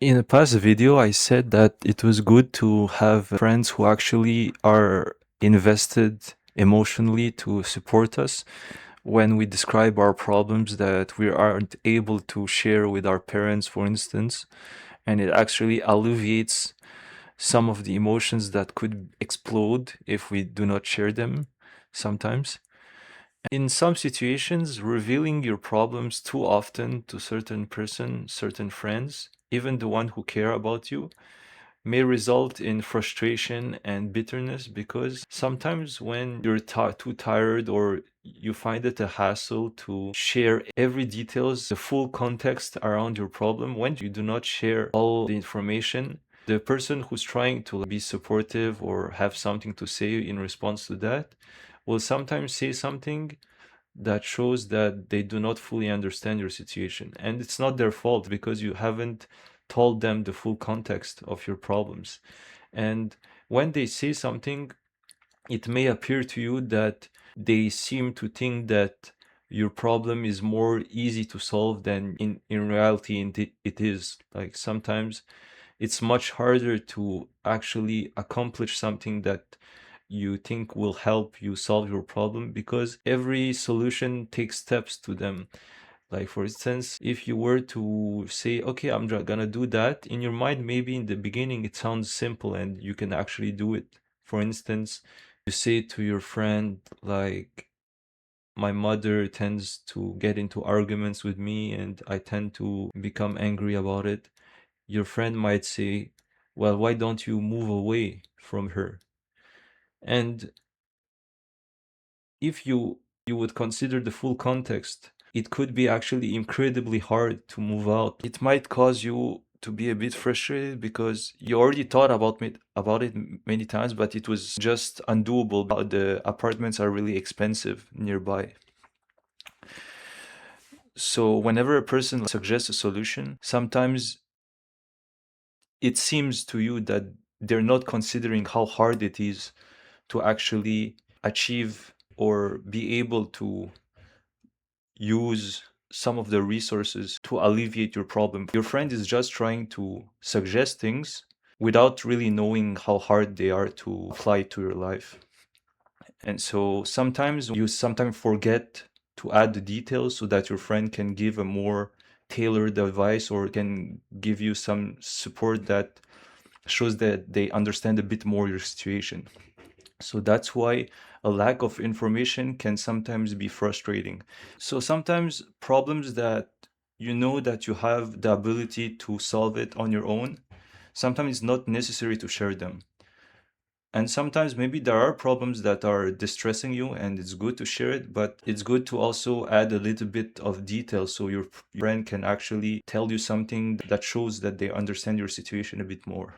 In a past video, I said that it was good to have friends who actually are invested emotionally to support us when we describe our problems that we aren't able to share with our parents, for instance, and it actually alleviates some of the emotions that could explode if we do not share them sometimes. In some situations, revealing your problems too often to certain person, certain friends, even the one who care about you, may result in frustration and bitterness because sometimes when you're too tired or you find it a hassle to share every details, the full context around your problem, when you do not share all the information, the person who's trying to be supportive or have something to say in response to that will sometimes say something that shows that they do not fully understand your situation. And it's not their fault because you haven't told them the full context of your problems. And when they say something, it may appear to you that they seem to think that your problem is more easy to solve than in reality it is. Like sometimes it's much harder to actually accomplish something that you think will help you solve your problem because every solution takes steps to them. Like, for instance, if you were to say, okay, I'm gonna do that, in your mind, maybe in the beginning it sounds simple and you can actually do it. For instance, you say to your friend, like, my mother tends to get into arguments with me and I tend to become angry about it. Your friend might say, well, why don't you move away from her? And if you would consider the full context, it could be actually incredibly hard to move out. It might cause you to be a bit frustrated because you already thought about it many times, but it was just undoable. The apartments are really expensive nearby. So whenever a person suggests a solution, sometimes it seems to you that they're not considering how hard it is to actually achieve or be able to use some of the resources to alleviate your problem. Your friend is just trying to suggest things without really knowing how hard they are to apply to your life. And so sometimes you sometimes forget to add the details so that your friend can give a more tailored advice or can give you some support that shows that they understand a bit more your situation. So that's why a lack of information can sometimes be frustrating. So sometimes problems that you know that you have the ability to solve it on your own, sometimes it's not necessary to share them. And sometimes maybe there are problems that are distressing you and it's good to share it, but it's good to also add a little bit of detail so your friend can actually tell you something that shows that they understand your situation a bit more.